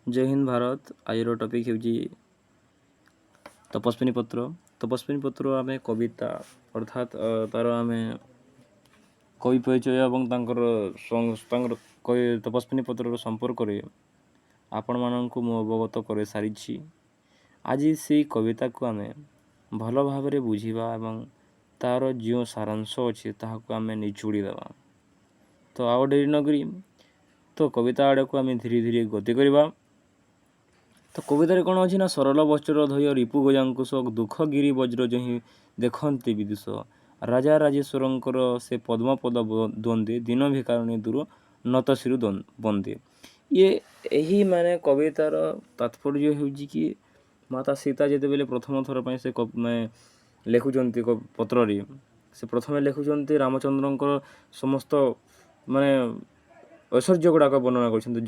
जय हिंद भारत। आज टॉपिक हूँ तपस्विनी पत्र। तपस्विनी पत्र आम कविता अर्थात तार आम कवि परिचय और तपस्विनी पत्र संपर्क आपण मानक अवगत कर सारी। आज से कविता को आम भल भाव बुझा और तार जो सारांश अच्छे ताकू आम निचुड़ी देवा। तो आउ डेरी नगरी तो कविता आड़ को आम धीरे धीरे गति करवा। तो कवितार कौन अच्छी ना सरल वस्त्र धय रिपु गजाकुश दुख गिरी वज्र जही देखते विदुष राजा राजेश्वरंकर से पद्मपद द्वंद्वे दिन भिकारुणी दूर नतशिरु बंदे। ये यही माने कवितार तात्पर्य हो कि माता सीता जिते बेले प्रथम थर पर से लिखुंट पत्र से प्रथम लिखुंट रामचंद्र समस्त माने ऐश्वर्य गुड़ाक वर्णना कर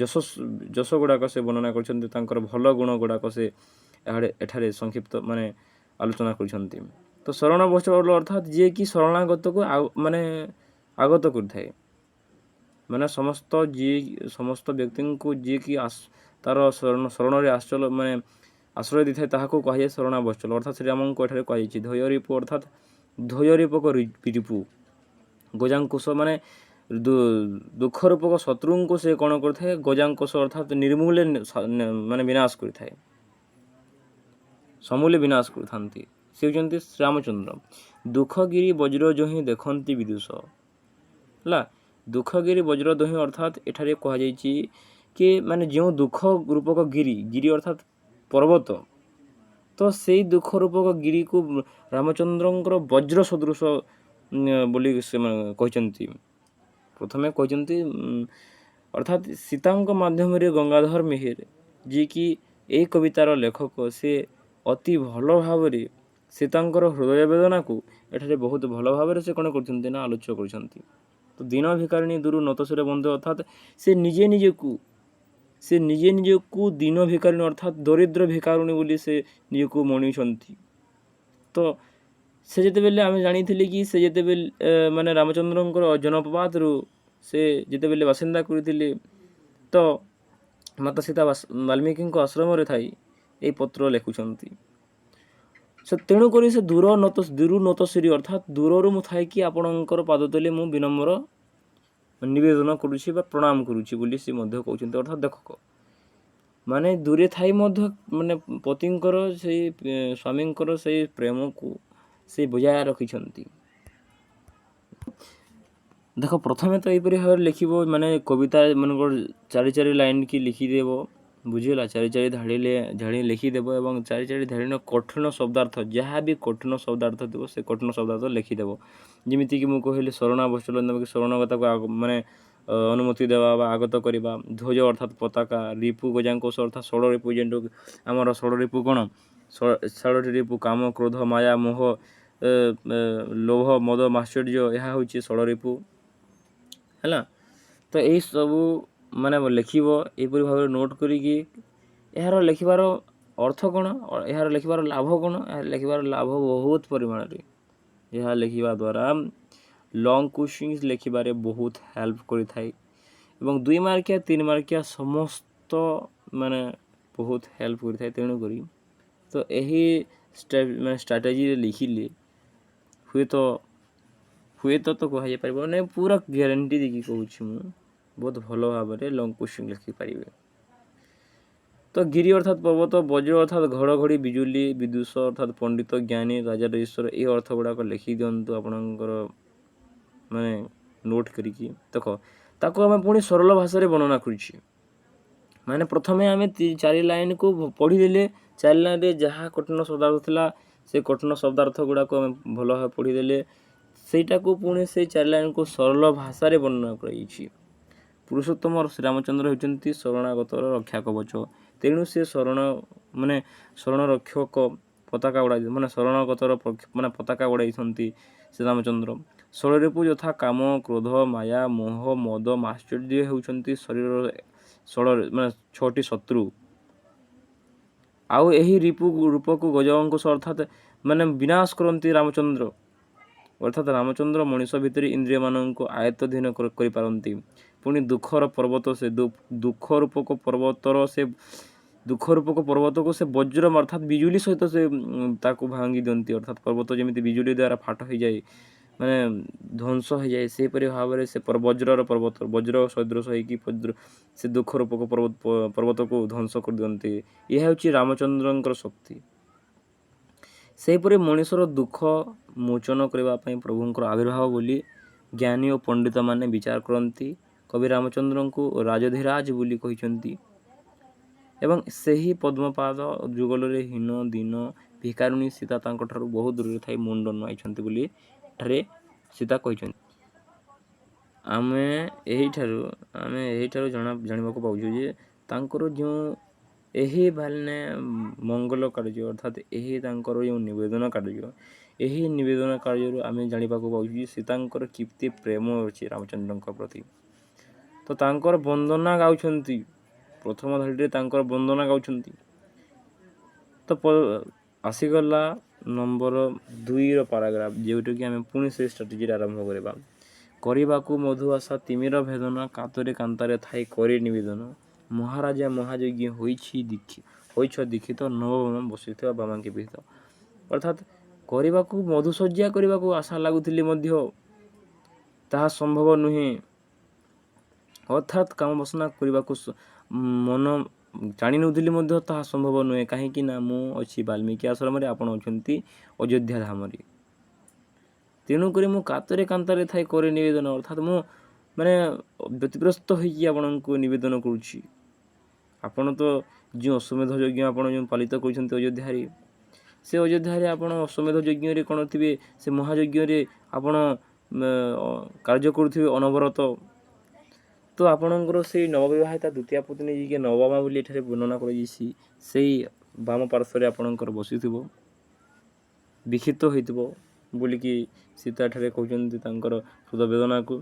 जस गुड़ाक से वर्णना कर भल गुण गुड़ाक से एठारे संक्षिप्त माने आलोचना कर। तो शरण वस्त्र अर्थात जी कि शरणागत को माने आगत कर माने समस्त व्यक्ति को जी कि तार शरण आश्चल माने आश्रय दी था कहुए शरणावचल अर्थात श्री राम को कहुई धैर्य रिपु अर्थात धैर्य रिपक रिपु गजाकुश माने दुख रूपक शत्रु को से कौन करता गजाकुश अर्थात निर्मूले माने विनाश कर समूले विनाश करते से होती रामचंद्र। दुखगिरी वज्र जो ही देखती विदुष है दुखगिरी वज्र दही अर्थात एठारे कहुई कि माने जो दुख रूपक गिरी गिरी अर्थात पर्वत तो से दुख रूपक गिरी को रामचंद्र वज्र सदृश बोली कहते प्रथमे कहते अर्थात सीता माध्यम गंगाधर मेहर जी कि ए कवितार लेखक से अति भल भाव सीतांकर हृदय वेदना को एठारे बहुत भल भाव से कौन कर आलोच्य कर। तो दिन भिकारिणी दूर नतशिर बंधु अर्थात से निजे निजे को दिन भिकारिणी अर्थात दरिद्र भिकारुणी बोली से निजे को मनी। तो से जिते बेले आम जानी कि से जिते बेले माने रामचंद्र जनपवाद रु से जिते बेले बासिंदा करथिले तो माता सीता वाल्मीकि आश्रम रे थाई ए पत्र लिखुंट से तेणुक से दूर नतशिरी अर्थात दूर मु थाई कि आपणकर पाद तले मु विनम्र निवेदन करुछि बा प्रणाम करुछि बोली से मध्य कहउछन्ते अर्थात देख माने दूरे थाई मध्य माने पतिंकर से स्वामींकर से प्रेम को से बजाय रखिछन्ति। देख प्रथमे तो यहीपरि भाव लिख माने कविता मन चारि चारि लाइन की लिखिदेव बुझीगला चारि चारि धाड़ी लिखिदेव और चारि चारि धाड़ी कठिन शब्दार्थ जहाँ भी कठिन शब्दार्थ थी से कठिन शब्दार्थ लिखिदेव जमीक मुझे कहली शरणावचल शरणगता को माने अनुमति देवा आगत करवा ध्वज अर्थात पताका रिपु गजाकुश अर्थात षड़ रिपु जेन आमर षड़ रिपु कौन षड़ रिपु काम क्रोध माया मोह लोभ मद माश्चर्य यह हूँ षड़ रिपु है। तो यही सबू माने लिखिब यहपरि भाव नोट करिकी यार लिखबार अर्थ कौन यार लिखबार लाभ कौन लिखबार लाभ बहुत परिमाण यह लिखा द्वारा लंग क्वेश्चन लिखबार बहुत हेल्प करिथाय एवं 2 मार्किया 3 मार्किया समस्त माने बहुत हेल्प करिथाय। तेणु करी तो यही स्ट्राटेजी लिखिले हुए तो कह पार ना पूरा ग्यारंटी देखिए कहूँ बहुत भल भाव में लंग क्वेश्चन लिखिपारे। तो गिरी अर्थात पर्वत वज्र अर्थात घड़घड़ी बिजुली विदुष अर्थात पंडित ज्ञानी राजा ईश्वर ये अर्थ गुड़ाक लिखि दिंतु आपणकर माने नोट करिकी देख ताको आम पुणी सरल भाषा वर्णना करुच्छे माने प्रथमे आम 4 लाइन को पढ़ीदे 4 लाइन जहाँ कठिन शब्दार्थ थिला से कठिन शब्दार्थ गुड़ाक आम भल भाव पढ़ीदे सेटा को पुणी से 4 लाइन को सरल भाषा वर्णना कर। पुरुषोत्तम श्री रामचंद्र होती शरणागत रक्षा कवच तेणु से शरण माने शरण रक्षक पताका उड़ा माने शरणगतर माने पताका उड़ाई श्री रामचंद्र षड़रिपु यथा काम क्रोध माया मोह मद माश्चर्य होती शरीर षड़ माने 6टी शत्रु आउ यही रिपु रूप को गजअंकुश अर्थात माने विनाश करती रामचंद्र अर्थात रामचंद्र मनीष भितर इंद्रिय मान आयत्ताधीन कर पारंती ପୁଣି ଦୁଃଖର ପର୍ବତ ସେ ଦୁଃଖ ରୂପକ ପର୍ବତର ସେ ଦୁଃଖ ରୂପକ ପର୍ବତକୁ ସେ ବଜ୍ର ଅର୍ଥାତ୍ ବିଜୁଳି ସହିତ ସେ ତାକୁ ଭାଙ୍ଗି ଦିଅନ୍ତି। ଅର୍ଥାତ୍ ପର୍ବତ ଯେମିତି ବିଜୁଳି ଦ୍ୱାରା ଫାଟ ହେଇଯାଏ, ମାନେ ଧ୍ୱଂସ ହେଇଯାଏ, ସେହିପରି ଭାବରେ ସେ ବଜ୍ରର ପର୍ବତ ବଜ୍ର ସଦୃଶ ହେଇକି ସେ ଦୁଃଖ ରୂପକ ପର୍ବତକୁ ଧ୍ୱଂସ କରିଦିଅନ୍ତି। ଏହା ହେଉଛି ରାମଚନ୍ଦ୍ରଙ୍କର ଶକ୍ତି। ସେହିପରି ମଣିଷର ଦୁଃଖ ମୋଚନ କରିବା ପାଇଁ ପ୍ରଭୁଙ୍କର ଆବିର୍ଭାବ ବୋଲି ଜ୍ଞାନୀ ଓ ପଣ୍ଡିତମାନେ ବିଚାର କରନ୍ତି। କବି ରାମଚନ୍ଦ୍ରଙ୍କୁ ରାଜଧିରାଜ ବୋଲି କହିଛନ୍ତି ଏବଂ ସେହି ପଦ୍ମପାଦ ଯୁଗଳରେ ହୀନ ଦୀନ ଭିକାରୁଣୀ ସୀତା ତାଙ୍କଠାରୁ ବହୁ ଦୂରରେ ଥାଇ ମୁଣ୍ଡ ନୁଆଇଛନ୍ତି ବୋଲି ଏଠାରେ ସୀତା କହିଛନ୍ତି। ଆମେ ଏହିଠାରୁ ଜାଣିବାକୁ ପାଉଛୁ ଯେ ତାଙ୍କର ଯେଉଁ ଏହି ମଙ୍ଗଳ କାର୍ଯ୍ୟ ଅର୍ଥାତ୍ ଏହି ତାଙ୍କର ଯେଉଁ ନିବେଦନ କାର୍ଯ୍ୟ, ଏହି ନିବେଦନ କାର୍ଯ୍ୟରୁ ଆମେ ଜାଣିବାକୁ ପାଉଛୁ ଯେ ସୀତାଙ୍କର କେତେ ପ୍ରେମ ଅଛି ରାମଚନ୍ଦ୍ରଙ୍କ ପ୍ରତି। ତ ତାଙ୍କର ବନ୍ଦନା ଗାଉଛନ୍ତି, ପ୍ରଥମ ଧାଡ଼ିରେ ତାଙ୍କର ବନ୍ଦନା ଗାଉଛନ୍ତି। ତ ଆସିଗଲା ନମ୍ବର 2ର ପାରାଗ୍ରାଫ, ଯେଉଁଟାକି ଆମେ ପୁଣି ସେ ଷ୍ଟ୍ରାଟେଜିରେ ଆରମ୍ଭ କରିବାକୁ ମଧୁ ଆଶା ତିମିର ଭେଦନ କାତରେ କାନ୍ତାରେ ଥାଇ କରି ନିବେଦନ ମହାରାଜା ମହାଯଜ୍ଞ ହୋଇଛ ଦୀକ୍ଷିତ ନବବାମା ବସିଥିବା ବାମାଙ୍କେ ବିହିତ। ଅର୍ଥାତ୍ କରିବାକୁ ମଧୁଶଯ୍ୟା କରିବାକୁ ଆଶା ଲାଗୁଥିଲେ ମଧ୍ୟ ତାହା ସମ୍ଭବ ନୁହେଁ। ଅର୍ଥାତ୍ କାମ ବାସନା କରିବାକୁ ମନ ଜାଣି ନେଉଥିଲେ ମଧ୍ୟ ତାହା ସମ୍ଭବ ନୁହେଁ। କାହିଁକି ନା ମୁଁ ଅଛି ବାଲ୍ମୀକି ଆଶ୍ରମରେ, ଆପଣ ଅଛନ୍ତି ଅଯୋଧ୍ୟା ଧାମରେ। ତେଣୁକରି ମୁଁ କାତରେ କାନ୍ତାରେ ଥାଇ କରି ନିବେଦନ, ଅର୍ଥାତ୍ ମୁଁ ବ୍ୟତିଗ୍ରସ୍ତ ହୋଇକି ଆପଣଙ୍କୁ ନିବେଦନ କରୁଛି। ଆପଣ ତ ଯେଉଁ ଅଶ୍ୱମେଧ ଯଜ୍ଞ ଆପଣ ଯେଉଁ ପାଳିତ କରୁଛନ୍ତି ଅଯୋଧ୍ୟାରେ, ସେ ଅଯୋଧ୍ୟାରେ ଆପଣ ଅଶ୍ୱମେଧ ଯଜ୍ଞରେ କ'ଣ ଥିବେ, ସେ ମହାଯଜ୍ଞରେ ଆପଣ କାର୍ଯ୍ୟ କରୁଥିବେ ଅନବରତ। ତ ଆପଣଙ୍କର ସେଇ ନବବିବାହିତା ଦ୍ୱିତୀୟା ପତ୍ନୀ ଯିଏକି ନବବାମା ବୋଲି ଏଠାରେ ବର୍ଣ୍ଣନା କରାଯାଇଛି, ସେଇ ବାମ ପାର୍ଶ୍ୱରେ ଆପଣଙ୍କର ବସିଥିବ, ଦୀକ୍ଷିତ ହୋଇଥିବ ବୋଲିକି ସୀତା ଏଠାରେ କହୁଛନ୍ତି ତାଙ୍କର ହୃଦ ବେଦନାକୁ।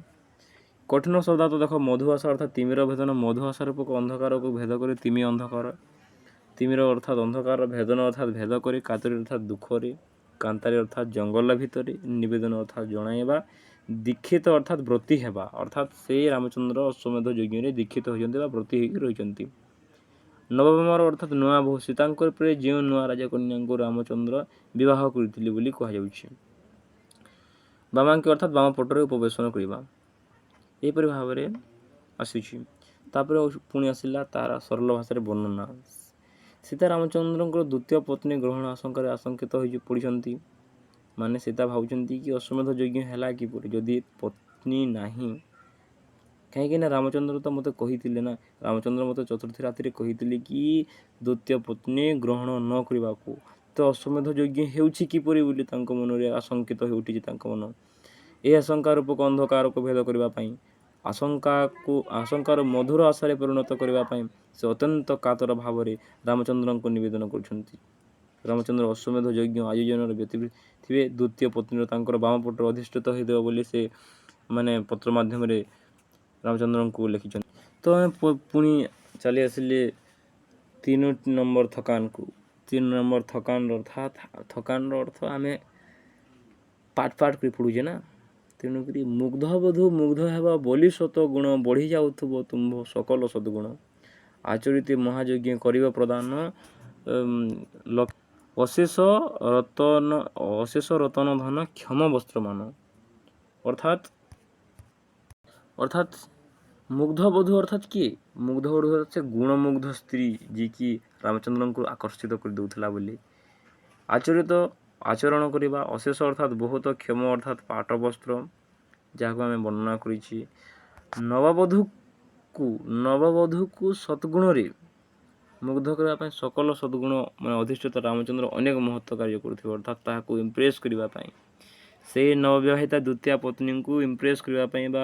କଠିନ ଶବ୍ଦାର୍ଥ ଦେଖ, ମଧୁ ଆଶା ଅର୍ଥାତ୍ ତିମିର ଭେଦନ, ମଧୁ ଆଶା ରୂପକ ଅନ୍ଧକାରକୁ ଭେଦ କରି ତିମି ଅନ୍ଧକାର, ତିମିର ଅର୍ଥାତ୍ ଅନ୍ଧକାର, ଭେଦନ ଅର୍ଥାତ୍ ଭେଦ କରି, କାତରେ ଅର୍ଥାତ୍ ଦୁଃଖରେ, କାନ୍ତାରେ ଅର୍ଥାତ୍ ଜଙ୍ଗଲ ଭିତରେ, ନିବେଦନ ଅର୍ଥାତ୍ ଜଣାଇବା, ଦୀକ୍ଷିତ ଅର୍ଥାତ୍ ବ୍ରତୀ ହେବା, ଅର୍ଥାତ୍ ସେଇ ରାମଚନ୍ଦ୍ର ଅଶ୍ୱମେଧ ଯଜ୍ଞରେ ଦୀକ୍ଷିତ ହୋଇଛନ୍ତି ବା ବ୍ରତୀ ହୋଇକି ରହିଛନ୍ତି। ନବବାମାର ଅର୍ଥାତ୍ ନୂଆ ବୋହୂ, ସୀତାଙ୍କ ପରେ ଯେଉଁ ନୂଆ ରାଜକନ୍ୟାଙ୍କୁ ରାମଚନ୍ଦ୍ର ବିବାହ କରିଥିଲେ ବୋଲି କୁହାଯାଉଛି। ବାମାଙ୍କେ ଅର୍ଥାତ୍ ବାମ ପଟରେ ଉପବେଶନ କରିବା, ଏହିପରି ଭାବରେ ଆସୁଛି। ତାପରେ ପୁଣି ଆସିଲା ତାର ସରଳ ଭାଷାରେ ବର୍ଣ୍ଣନା। ସୀତା ରାମଚନ୍ଦ୍ରଙ୍କର ଦ୍ୱିତୀୟ ପତ୍ନୀ ଗ୍ରହଣ ଆଶଙ୍କାରେ ଆଶଙ୍କିତ ହୋଇ ପଡ଼ିଛନ୍ତି। ମାନେ ସୀତା ଭାବୁଛନ୍ତି କି ଅଶ୍ୱମେଧ ଯଜ୍ଞ ହେଲା କିପରି ଯଦି ପତ୍ନୀ ନାହିଁ। କାହିଁକିନା ରାମଚନ୍ଦ୍ର ତ ମୋତେ କହିଥିଲେ ନା, ରାମଚନ୍ଦ୍ର ମୋତେ ଚତୁର୍ଥୀ ରାତିରେ କହିଥିଲେ କି ଦ୍ୱିତୀୟ ପତ୍ନୀ ଗ୍ରହଣ ନ କରିବାକୁ। ତ ଅଶ୍ୱମେଧ ଯଜ୍ଞ ହେଉଛି କିପରି ବୋଲି ତାଙ୍କ ମନରେ ଆଶଙ୍କିତ ହୋଇ ଉଠିଛି ତାଙ୍କ ମନ। ଏହି ଆଶଙ୍କା ରୂପକ ଅନ୍ଧକାରକୁ ଭେଦ କରିବା ପାଇଁ, ଆଶଙ୍କାର ମଧୁର ଆଶାରେ ପରିଣତ କରିବା ପାଇଁ ସେ ଅତ୍ୟନ୍ତ କାତର ଭାବରେ ରାମଚନ୍ଦ୍ରଙ୍କୁ ନିବେଦନ କରୁଛନ୍ତି। ରାମଚନ୍ଦ୍ର ଅଶ୍ୱମେଧ ଯଜ୍ଞ ଆୟୋଜନରେ ବ୍ୟତୀତ ଥିବେ, ଦ୍ୱିତୀୟ ପତ୍ନୀର ତାଙ୍କର ବାମ ପଟରେ ଅଧିଷ୍ଠିତ ହୋଇଦେବ ବୋଲି ସେ ପତ୍ର ମାଧ୍ୟମରେ ରାମଚନ୍ଦ୍ରଙ୍କୁ ଲେଖିଛନ୍ତି। ତ ଆମେ ପୁଣି ଚାଲି ଆସିଲେ 3 ନମ୍ବର ଥକାନକୁ। 3 ନମ୍ବର ଥକାନର ଅର୍ଥ ଆମେ ପାଠ କରି ପଢ଼ୁଛେ ନା। ତେଣୁକରି ମୁଗ୍ଧ ବଧୂ ମୁଗ୍ଧ ହେବା ବୋଲି ସତ ଗୁଣ, ବଢ଼ି ଯାଉଥିବ ତୁମ୍ଭ ସକଲ ସଦ୍ଗୁଣ। ଆଚରିତ ମହାଯଜ୍ଞ କରିବ ପ୍ରଦାନ, ଅଶେଷ ରତନ ଧନ କ୍ଷମ ବସ୍ତ୍ରମାନ। ଅର୍ଥାତ୍ ମୁଗ୍ଧ ବଧୂ ଅର୍ଥାତ୍ କିଏ? ମୁଗ୍ଧ ବଧୂ ଅର୍ଥାତ୍ ସେ ଗୁଣମୁଗ୍ଧ ସ୍ତ୍ରୀ ଯିଏକି ରାମଚନ୍ଦ୍ରଙ୍କୁ ଆକର୍ଷିତ କରିଦେଉଥିଲା ବୋଲି। ଆଚରିତ ଆଚରଣ କରିବା, ଅଶେଷ ଅର୍ଥାତ୍ ବହୁତ, କ୍ଷମ ଅର୍ଥାତ୍ ପାଟ ବସ୍ତ୍ର, ଯାହାକୁ ଆମେ ବର୍ଣ୍ଣନା କରିଛି। ନବବଧୂକୁ ସଦ୍ଗୁଣରେ ମୁଗ୍ଧ କରିବା ପାଇଁ ସକଲ ସଦ୍ଗୁଣ ଅଧିଷ୍ଠିତ ରାମଚନ୍ଦ୍ର ଅନେକ ମହତ୍ତ୍ୱ କାର୍ଯ୍ୟ କରୁଥିବେ। ଅର୍ଥାତ୍ ତାହାକୁ ଇମ୍ପ୍ରେସ୍ କରିବା ପାଇଁ, ସେଇ ନବବିବାହିତା ଦ୍ୱିତୀୟ ପତ୍ନୀଙ୍କୁ ଇମ୍ପ୍ରେସ୍ କରିବା ପାଇଁ ବା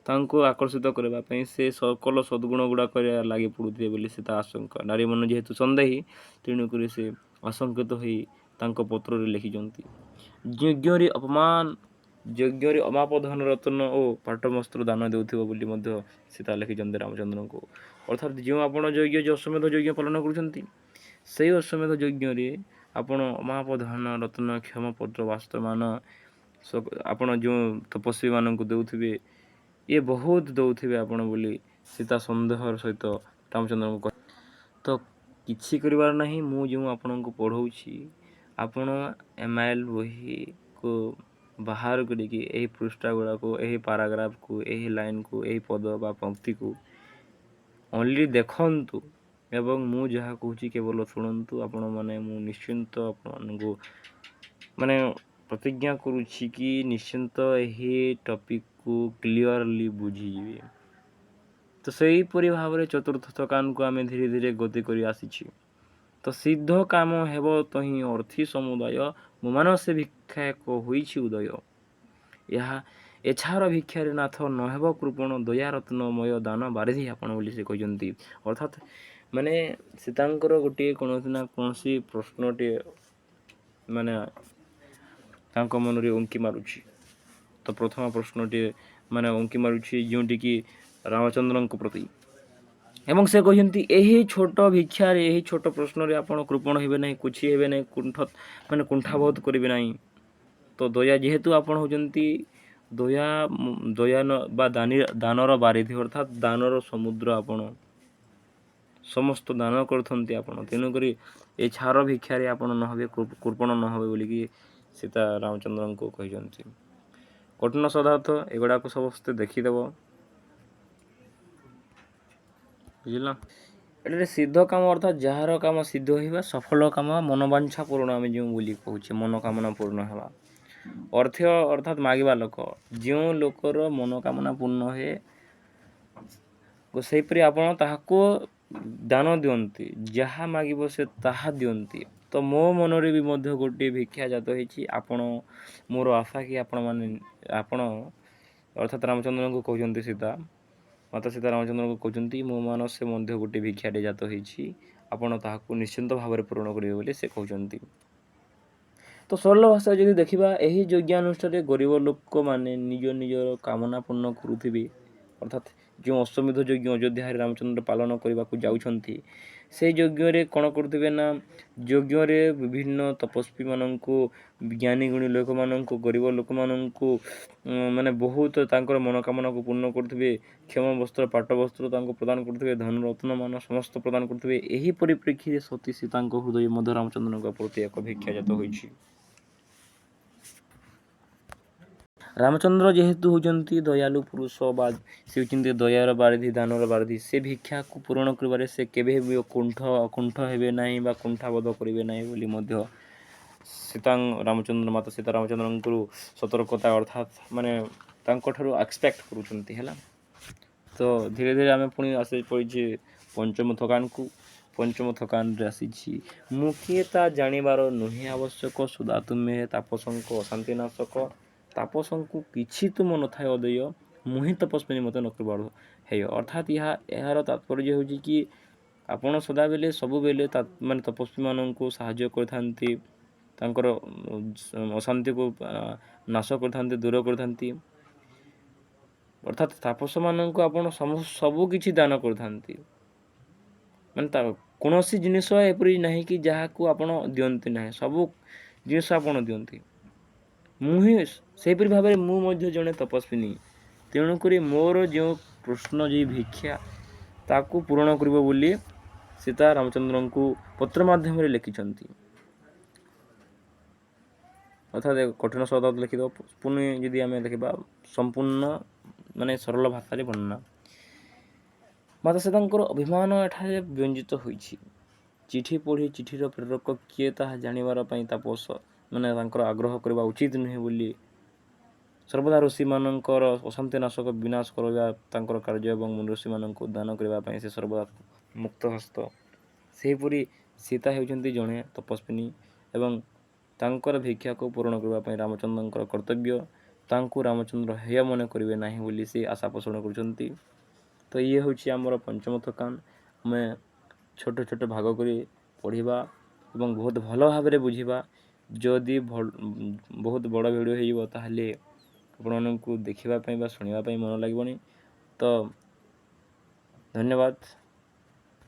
ତାଙ୍କୁ ଆକର୍ଷିତ କରିବା ପାଇଁ ସେ ସକଲ ସଦ୍ଗୁଣ ଗୁଡ଼ାକରେ ଲାଗି ପଡ଼ୁଥିବେ ବୋଲି ସେ ତା ଆଶଙ୍କା। ନାରୀ ମନ ଯେହେତୁ ସନ୍ଦେହୀ, ତେଣୁକରି ସେ ଆଶଙ୍କିତ ହୋଇ ତାଙ୍କ ପତ୍ରରେ ଲେଖିଛନ୍ତି। ଯଜ୍ଞରେ ଅମାପ ଧନ ରତ୍ନ ଓ ପାଟବସ୍ତ୍ର ଦାନ ଦେଉଥିବ ବୋଲି ମଧ୍ୟ ସୀତା ଲେଖିଛନ୍ତି ରାମଚନ୍ଦ୍ରଙ୍କୁ। ଅର୍ଥାତ୍ ଯେଉଁ ଆପଣ ଅଶ୍ୱମେଧ ଯଜ୍ଞ ପାଳନ କରୁଛନ୍ତି, ସେଇ ଅଶ୍ୱମେଧ ଯଜ୍ଞରେ ଆପଣ ଅମାପ ଧନ ରତ୍ନ କ୍ଷମ ପତ୍ର ବସ୍ତ୍ରମାନ ଆପଣ ଯେଉଁ ତପସ୍ୱୀମାନଙ୍କୁ ଦେଉଥିବେ ଇଏ ବହୁତ ଦେଉଥିବେ ଆପଣ ବୋଲି ସୀତା ସନ୍ଦେହର ସହିତ ରାମଚନ୍ଦ୍ରଙ୍କୁ କହ। ତ କିଛି କରିବାର ନାହିଁ, ମୁଁ ଯେଉଁ ଆପଣଙ୍କୁ ପଢ଼ଉଛି ଆପଣ MIL ବହିକୁ ବାହାର କରିକି ଏହି ପୃଷ୍ଠା ଗୁଡ଼ାକୁ, ଏହି ପାରାଗ୍ରାଫକୁ, ଏହି ଲାଇନ୍କୁ, ଏହି ପଦ ବା ପଂକ୍ତିକୁ ଓନ୍ଲି ଦେଖନ୍ତୁ ଏବଂ ମୁଁ ଯାହା କହୁଛି କେବଳ ଶୁଣନ୍ତୁ। ଆପଣମାନେ ମୁଁ ନିଶ୍ଚିନ୍ତ ଆପଣମାନଙ୍କୁ ମାନେ ପ୍ରତିଜ୍ଞା କରୁଛି କି ନିଶ୍ଚିନ୍ତ ଏହି ଟପିକ୍କୁ କ୍ଲିଅରଲି ବୁଝିଯିବେ। ତ ସେହିପରି ଭାବରେ ଚତୁର୍ଥ ଥକାନକୁ ଆମେ ଧୀରେ ଧୀରେ ଗତି କରି ଆସିଛି। ତ ସିଦ୍ଧ କାମ ହେବ ତହିଁ ଅର୍ଥୀ ସମୁଦାୟ, ମୋ ମାନସେ ଭିକ୍ଷା ଏକ ହୋଇଛି ଉଦୟ। ଏଛାର ଭିକ୍ଷାରେ ନାଥ ନହେବ କୃପଣ, ଦୟା ରତ୍ନମୟ ଦାନ ବାରିଧି ଆପଣ ବୋଲି ସେ କହିଛନ୍ତି। ଅର୍ଥାତ୍ ମାନେ ସୀତାଙ୍କର ଗୋଟିଏ କୌଣସି ନା କୌଣସି ପ୍ରଶ୍ନଟିଏ ମାନେ ତାଙ୍କ ମନରେ ଉଙ୍କି ମାରୁଛି। ତ ପ୍ରଥମ ପ୍ରଶ୍ନଟିଏ ମାନେ ଉଙ୍କି ମାରୁଛି ଯେଉଁଠିକି ରାମଚନ୍ଦ୍ରଙ୍କ ପ୍ରତି, ଏବଂ ସେ କହିଛନ୍ତି ଏହି ଛୋଟ ଭିକ୍ଷାରେ, ଏହି ଛୋଟ ପ୍ରଶ୍ନରେ ଆପଣ କୃପଣ ହେବେ ନାହିଁ, କୁଛି ହେବେ ନାହିଁ, କୁଣ୍ଠାବୋଧ କରିବେ ନାହିଁ। ତ ଦୟା ଯେହେତୁ ଆପଣ ହେଉଛନ୍ତି ଦୟା ବା ଦାନର ବାରିଧି, ଅର୍ଥାତ୍ ଦାନର ସମୁଦ୍ର, ଆପଣ ସମସ୍ତ ଦାନ କରୁଛନ୍ତି ଆପଣ, ତେଣୁକରି ଏ ଛାର ଭିକ୍ଷାରେ ଆପଣ ନହେବେ କୃପଣ ନହେବେ ବୋଲିକି ସୀତା ରାମଚନ୍ଦ୍ରଙ୍କୁ କହିଛନ୍ତି। କଠିନ ସଦାର୍ଥ ଏଗୁଡ଼ାକ ସମସ୍ତେ ଦେଖିଦେବ, ବୁଝିଲ। ଏଠାରେ ସିଦ୍ଧ କାମ ଅର୍ଥାତ୍ ଯାହାର କାମ ସିଦ୍ଧ ହେବା, ସଫଳ କାମ, ମନବାଞ୍ଛା ପୂରଣ ଆମେ ଯେଉଁ ବୋଲି କହୁଛେ, ମନୋକାମନା ପୂର୍ଣ୍ଣ ହେବା। ଅର୍ଥ ଅର୍ଥାତ୍ ମାଗିବା ଲୋକ, ଯେଉଁ ଲୋକର ମନୋକାମନା ପୂର୍ଣ୍ଣ ହୁଏ ସେହିପରି ଆପଣ ତାହାକୁ ଦାନ ଦିଅନ୍ତି, ଯାହା ମାଗିବ ସେ ତାହା ଦିଅନ୍ତି। ତ ମୋ ମନରେ ବି ମଧ୍ୟ ଗୋଟିଏ ଭିକ୍ଷା ଜାତ ହେଇଛି। ମୋର ଆଶା କି ଆପଣ ଅର୍ଥାତ୍ ରାମଚନ୍ଦ୍ରଙ୍କୁ କହୁଛନ୍ତି ସୀତା, ମାତା ସୀତା ରାମଚନ୍ଦ୍ରଙ୍କୁ କହୁଛନ୍ତି ମୋ ମାନସେ ମଧ୍ୟ ଗୋଟିଏ ଭିକ୍ଷାଟେ ଜାତ ହେଇଛି, ଆପଣ ତାହାକୁ ନିଶ୍ଚିନ୍ତ ଭାବରେ ପୂରଣ କରିବେ ବୋଲି ସେ କହୁଛନ୍ତି। ତ ସରଳ ଭାଷାରେ ଯଦି ଦେଖିବା, ଏହି ଯଜ୍ଞାନୁଷ୍ଠାନରେ ଗରିବ ଲୋକମାନେ ନିଜ ନିଜର କାମନା ପୂର୍ଣ୍ଣ କରୁଥିବେ। ଅର୍ଥାତ୍ ଯେଉଁ ଅଶ୍ୱମେଧ ଯଜ୍ଞ ଅଯୋଧ୍ୟାରେ ରାମଚନ୍ଦ୍ର ପାଳନ କରିବାକୁ ଯାଉଛନ୍ତି, ସେହି ଯଜ୍ଞରେ କ'ଣ କରୁଥିବେ ନା, ଯଜ୍ଞରେ ବିଭିନ୍ନ ତପସ୍ୱୀମାନଙ୍କୁ, ଜ୍ଞାନୀ ଗୁଣୀ ଲୋକମାନଙ୍କୁ, ଗରିବ ଲୋକମାନଙ୍କୁ ମାନେ ବହୁତ ତାଙ୍କର ମନୋକାମନାକୁ ପୂର୍ଣ୍ଣ କରୁଥିବେ। କ୍ଷମ ବସ୍ତ୍ର, ପାଟ ବସ୍ତ୍ର ତାଙ୍କୁ ପ୍ରଦାନ କରୁଥିବେ, ଧନ ରତ୍ନମାନ ସମସ୍ତ ପ୍ରଦାନ କରୁଥିବେ। ଏହି ପରିପ୍ରେକ୍ଷୀରେ ସତୀ ସୀତାଙ୍କ ହୃଦୟ ମଧ୍ୟ ରାମଚନ୍ଦ୍ରଙ୍କ ପ୍ରତି ଏକ ଭିକ୍ଷାଜାତ ହୋଇଛି। ରାମଚନ୍ଦ୍ର ଯେହେତୁ ହେଉଛନ୍ତି ଦୟାଳୁ ପୁରୁଷ ବା ସେ ହେଉଛନ୍ତି ଦୟାର ବାରିଧି, ଦାନର ବାରିଧି, ସେ ଭିକ୍ଷାକୁ ପୂରଣ କରିବାରେ ସେ କେବେ ବି କୁଣ୍ଠ ହେବେ ନାହିଁ ବା କୁଣ୍ଠାବୋଧ କରିବେ ନାହିଁ ବୋଲି ମଧ୍ୟ ମାତା ସୀତା ରାମଚନ୍ଦ୍ରଙ୍କୁ ସତର୍କତା ଅର୍ଥାତ୍ ମାନେ ତାଙ୍କଠାରୁ ଏକ୍ସପେକ୍ଟ କରୁଛନ୍ତି ହେଲା। ତ ଧୀରେ ଧୀରେ ଆମେ ପୁଣି ଆସି ପଡ଼ିଛେ ପଞ୍ଚମ ଥକାନକୁ। ପଞ୍ଚମ ଥକାନରେ ଆସିଛି, ମୁଁ କିଏ ତା ଜାଣିବାର ନୁହେଁ ଆବଶ୍ୟକ, ସୁଧା ତୁମେ ତାପସଙ୍କ ଅଶାନ୍ତି ନାଶକ, ତାପସଙ୍କୁ କିଛି ତୁମ ନଥାଏ ଅଦେୟ, ମୁହିଁ ତପସ୍ୱିନୀ ମୋତେ ନକରିବାର ହେୟ। ଅର୍ଥାତ୍ ଏହାର ତାତ୍ପର୍ଯ୍ୟ ହେଉଛି କି ଆପଣ ସଦାବେଳେ ସବୁବେଳେ ମାନେ ତପସ୍ୱୀମାନଙ୍କୁ ସାହାଯ୍ୟ କରିଥାନ୍ତି, ତାଙ୍କର ଅଶାନ୍ତିକୁ ନାଶ କରିଥାନ୍ତି, ଦୂର କରିଥାନ୍ତି। ଅର୍ଥାତ୍ ତାପସମାନଙ୍କୁ ଆପଣ ସବୁ କିଛି ଦାନ କରିଥାନ୍ତି। ମାନେ କୌଣସି ଜିନିଷ ଏପରି ନାହିଁ କି ଯାହାକୁ ଆପଣ ଦିଅନ୍ତି ନାହିଁ, ସବୁ ଜିନିଷ ଆପଣ ଦିଅନ୍ତି। ସେହିପରି ଭାବରେ ମୁଁ ମଧ୍ୟ ଜଣେ ତପସ୍ୱିନୀ, ତେଣୁକରି ମୋର ଯେଉଁ ପ୍ରଶ୍ନ, ଯେଉଁ ଭିକ୍ଷା ତାକୁ ପୂରଣ କରିବ ବୋଲି ସୀତା ରାମଚନ୍ଦ୍ରଙ୍କୁ ପତ୍ର ମାଧ୍ୟମରେ ଲେଖିଛନ୍ତି। ଅର୍ଥାତ୍ କଠିନ ଶବ୍ଦ ଲେଖିଦେବ। ପୁଣି ଯଦି ଆମେ ଦେଖିବା ସମ୍ପୂର୍ଣ୍ଣ ମାନେ ସରଳ ଭାଷାରେ ବର୍ଣ୍ଣନା, ମାତା ସୀତାଙ୍କର ଅଭିମାନ ଏଠାରେ ବ୍ୟଞ୍ଜିତ ହୋଇଛି। ଚିଠି ପଢ଼ି ଚିଠିର ପ୍ରେରକ କିଏ ତାହା ଜାଣିବାର ପାଇଁ ତାପସ ମାନେ ତାଙ୍କର ଆଗ୍ରହ କରିବା ଉଚିତ ନୁହେଁ ବୋଲି ସର୍ବଦା ଋଷିମାନଙ୍କର ଅଶାନ୍ତି ନାଶକ, ବିନାଶ କରିବା ତାଙ୍କର କାର୍ଯ୍ୟ ଏବଂ ଋଷିମାନଙ୍କୁ ଦାନ କରିବା ପାଇଁ ସେ ସର୍ବଦା ମୁକ୍ତ ହସ୍ତ। ସେହିପରି ସୀତା ହେଉଛନ୍ତି ଜଣେ ତପସ୍ୱିନୀ ଏବଂ ତାଙ୍କର ଭିକ୍ଷାକୁ ପୂରଣ କରିବା ପାଇଁ ରାମଚନ୍ଦ୍ରଙ୍କର କର୍ତ୍ତବ୍ୟ। ତାଙ୍କୁ ରାମଚନ୍ଦ୍ର ହେୟ ମନେ କରିବେ ନାହିଁ ବୋଲି ସେ ଆଶା ପୋଷଣ କରୁଛନ୍ତି। ତ ଇଏ ହେଉଛି ଆମର ପଞ୍ଚମ ଥକାନ। ଆମେ ଛୋଟ ଛୋଟ ଭାଗ କରି ପଢ଼ିବା ଏବଂ ବହୁତ ଭଲ ଭାବରେ ବୁଝିବା। ଯଦି ବହୁତ ବଡ଼ ଭିଡ଼ିଓ ହେଇଯିବ ତାହେଲେ ଆପଣମାନଙ୍କୁ ଦେଖିବା ପାଇଁ ବା ଶୁଣିବା ପାଇଁ ମନ ଲାଗିବନି। ତ ଧନ୍ୟବାଦ।